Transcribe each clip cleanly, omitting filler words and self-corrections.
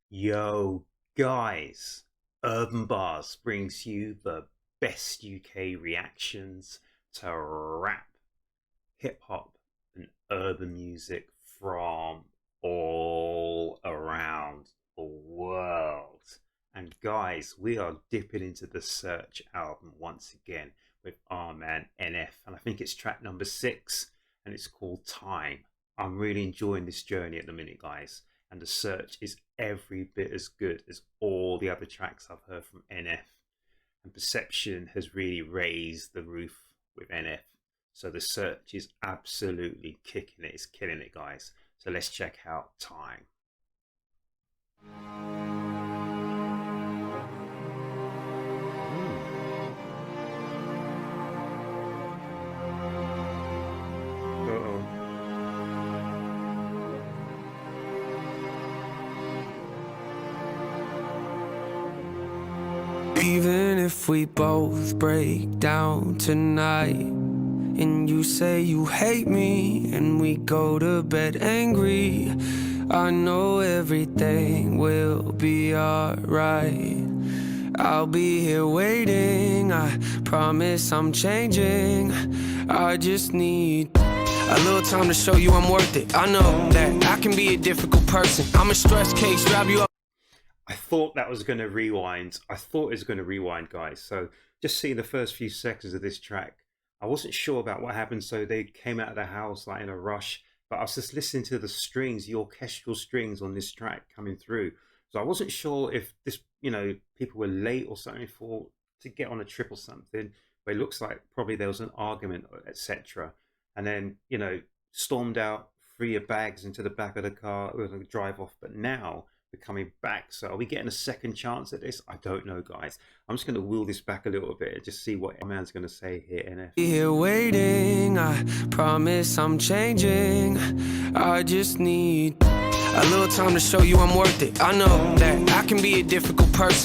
Yo, guys, Urban Barz brings you the best UK reactions to rap, hip hop, and urban music from all around the world. And guys, we are dipping into the Search album once again with our man NF, and I think it's track number 6, and it's called Time. I'm really enjoying this journey at the minute, guys, and the Search is every bit as good as all the other tracks I've heard from NF. And Perception has really raised the roof with NF. So the Search is absolutely kicking it. It's killing it, guys. So let's check out Time. Uh-oh. Even if we both break down tonight, and you say you hate me, and we go to bed angry, I know everything will be alright. I'll be here waiting, I promise I'm changing. I just need a little time to show you I'm worth it. I know that I can be a difficult person. I'm a stress case, drive you up. I thought that was going to rewind. I thought it was going to rewind, guys. So just seeing the first few seconds of this track, I wasn't sure about what happened. So they came out of the house like in a rush, but I was just listening to the strings, the orchestral strings on this track coming through. So I wasn't sure if this, people were late or something to get on a trip or something. But it looks like probably there was an argument, etc. And then, stormed out, threw your bags into the back of the car, we're going to drive off. But now we're coming back. So are we getting a second chance at this? I don't know, guys. I'm just going to wheel this back a little bit and just see what my man's going to say here, NF. Here waiting, I promise I'm changing. I just need a little time to show you I'm worth it. I know that I can be a difficult person.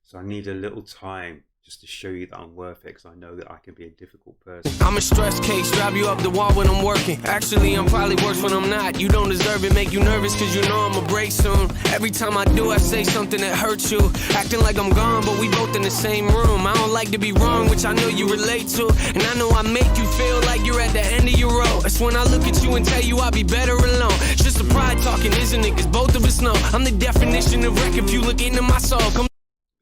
So I need a little time just to show you that I'm worth it, because I know that I can be a difficult person. I'm a stress case, drive you up the wall when I'm working. Actually, I'm probably worse when I'm not. You don't deserve it, make you nervous, cause you know I'ma break soon. Every time I do, I say something that hurts you. Acting like I'm gone, but we both in the same room. I don't like to be wrong, which I know you relate to. And I know I make you feel like you're at the end of your road. That's when I look at you and tell you I'll be better alone. It's just a pride talking, isn't it? Cause both of us know I'm the definition of wreck if you look into my soul. Come.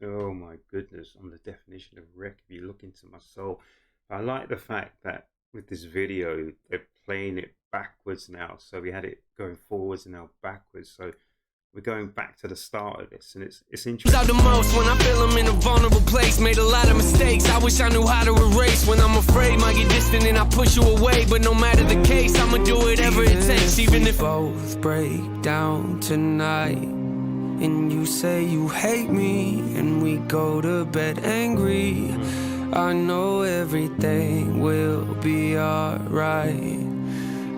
Oh my goodness, I'm the definition of wreck if you look into my soul. I like the fact that with this video, they're playing it backwards now. So we had it going forwards and now backwards. So we're going back to the start of this, and it's interesting. Out the most when I feel I'm in a vulnerable place. Made a lot of mistakes, I wish I knew how to erase. When I'm afraid, might get distant and I push you away. But no matter the case, I'ma do whatever it takes. Even if both break down tonight, and you say you hate me, and we go to bed angry, I know everything will be alright.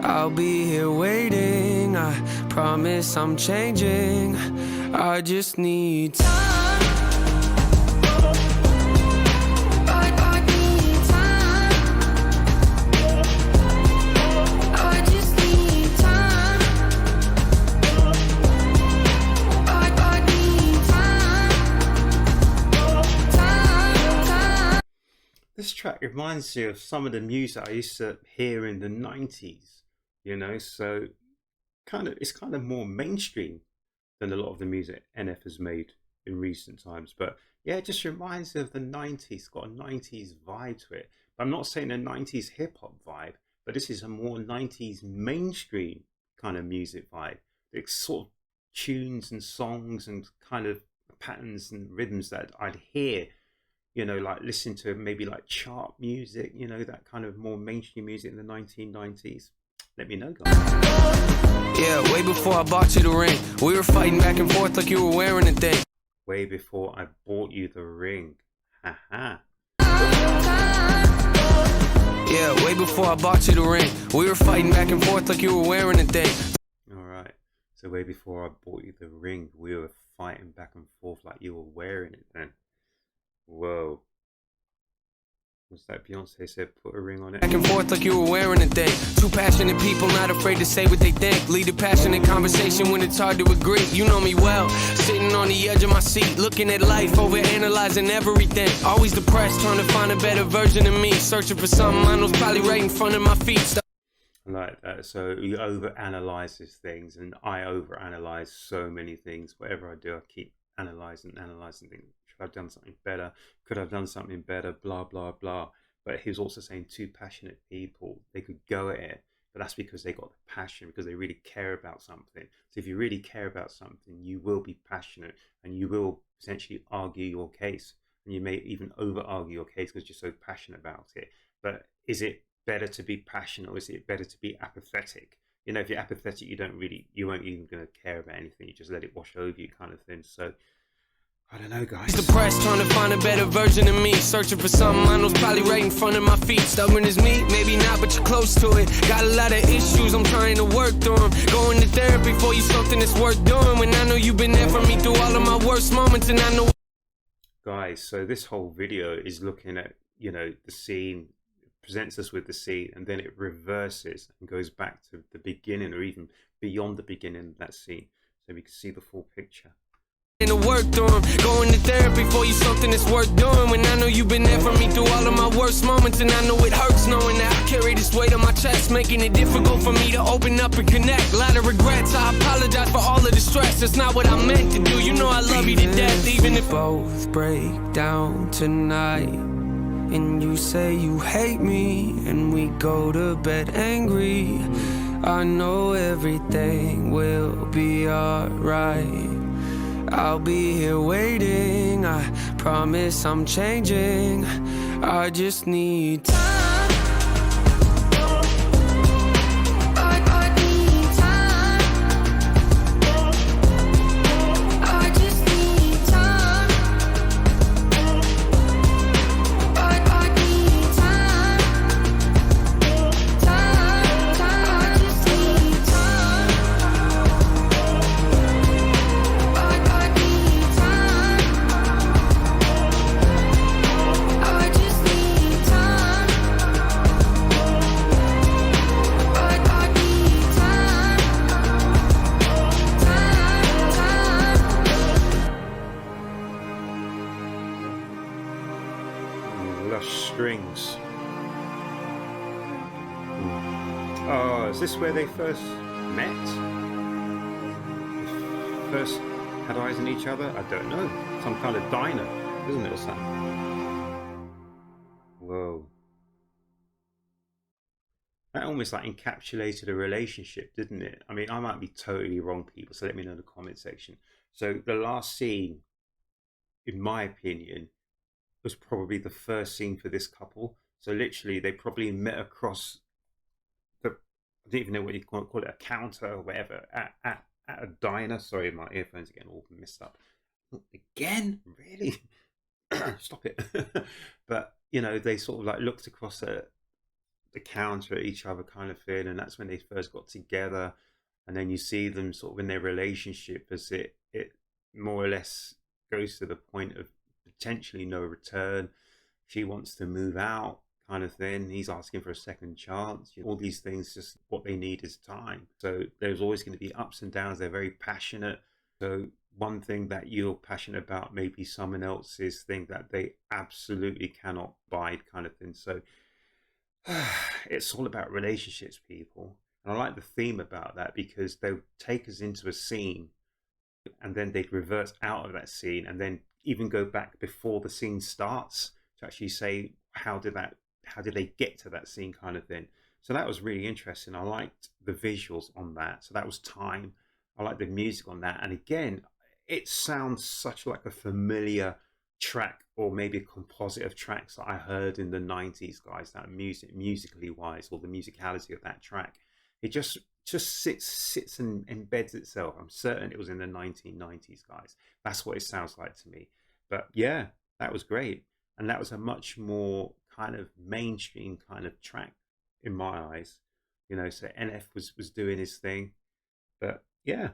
I'll be here waiting, I promise I'm changing. I just need time. This track reminds me of some of the music I used to hear in the 90s, so it's kind of more mainstream than a lot of the music NF has made in recent times. But yeah, it just reminds me of the 90s, got a 90s vibe to it. But I'm not saying a 90s hip hop vibe, but this is a more 90s mainstream kind of music vibe. It's sort of tunes and songs and kind of patterns and rhythms that I'd hear, like listen to maybe like chart music, that kind of more mainstream music in the 1990s. Let me know, guys. Yeah, way before I bought you the ring, we were fighting back and forth like you were wearing a thing. Way before I bought you the ring. Haha. Yeah, way before I bought you the ring, we were fighting back and forth like you were wearing a thing. Alright, so way before I bought you the ring, we were fighting back and forth like you were wearing it then. Whoa. What's that Beyonce said? Put a ring on it. Back and forth like you were wearing a thing. Two passionate people not afraid to say what they think. Lead a passionate conversation when it's hard to agree. You know me well, sitting on the edge of my seat, looking at life, over analyzing everything. Always depressed, trying to find a better version of me. Searching for something I know's probably right in front of my feet. I like that. So you over-analyze these things, and I over-analyze so many things. Whatever I do, I keep analyzing things. Should I have done something better? Could I have done something better? Blah, blah, blah. But he was also saying two passionate people, they could go at it, but that's because they got the passion, because they really care about something. So if you really care about something, you will be passionate, and you will potentially argue your case, and you may even over-argue your case because you're so passionate about it. But is it better to be passionate, or is it better to be apathetic? You know, if you're apathetic, you won't even going to care about anything. You just let it wash over you, kind of thing. So I don't know, guys. Depressed, trying to find a better version of me. Searching for something I know's probably right in front of my feet. Stubborn as me, maybe not, but you're close to it. Got a lot of issues, I'm trying to work through them. Going to therapy for you, something that's worth doing. When I know you've been there for me through all of my worst moments, and I know. Guys, so this whole video is looking at, you know, the scene, presents us with the scene, and then it reverses and goes back to the beginning, or even beyond the beginning of that scene, so we can see the full picture. To work through them. Going to therapy for you, something that's worth doing. When I know you've been there for me through all of my worst moments, and I know it hurts knowing that I carry this weight on my chest, making it difficult for me to open up and connect. A lot of regrets, I apologize for all of the stress. That's not what I meant to do. You know I love you to death, even if both break down tonight. And you say you hate me, and we go to bed angry. I know everything will be alright. I'll be here waiting, I promise I'm changing. I just need time. Strings. Oh, is this where they first met? First had eyes on each other? I don't know. Some kind of diner, isn't it, or something? Whoa. That almost like encapsulated a relationship, didn't it? I mean, I might be totally wrong, people, so let me know in the comment section. So the last scene, in my opinion, was probably the first scene for this couple. So literally they probably met across the, I don't even know what you call it, a counter or whatever, at a diner. Sorry, my earphones are getting all messed up. Again? Really? Stop it. But, you know, they sort of like looked across the counter at each other, kind of thing, and that's when they first got together. And then you see them sort of in their relationship as it more or less goes to the point of potentially no return. She wants to move out, kind of thing. He's asking for a second chance. You know, all these things, just what they need is time. So there's always going to be ups and downs. They're very passionate. So one thing that you're passionate about, maybe someone else's thing that they absolutely cannot abide, kind of thing. So it's all about relationships, people. And I like the theme about that, because they'll take us into a scene and then they'd reverse out of that scene and then even go back before the scene starts to actually say, how did they get to that scene, kind of thing. So that was really interesting. I liked the visuals on that. So that was time. I like the music on that. And again, it sounds such like a familiar track, or maybe a composite of tracks that I heard in the 90s, guys. That musically wise, or the musicality of that track, it just sits and embeds itself. I'm certain it was in the 1990s, guys. That's what it sounds like to me. But yeah, that was great. And that was a much more kind of mainstream kind of track in my eyes. You know, so NF was doing his thing. But yeah,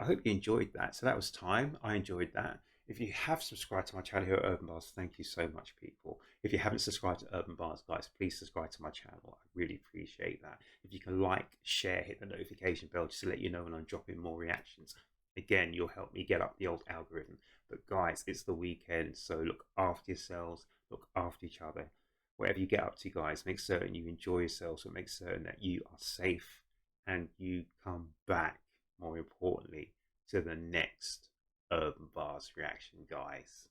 I hope you enjoyed that. So that was time. I enjoyed that. If you have subscribed to my channel here at Urb'n Barz, thank you so much, people. If you haven't subscribed to Urb'n Barz, guys, please subscribe to my channel. I really appreciate that. If you can like, share, hit the notification bell just to let you know when I'm dropping more reactions. Again, you'll help me get up the old algorithm. But guys, it's the weekend, so look after yourselves, look after each other. Whatever you get up to, guys, make certain you enjoy yourselves, and make certain that you are safe and you come back, more importantly, to the next Urb'n Barz reaction, guys.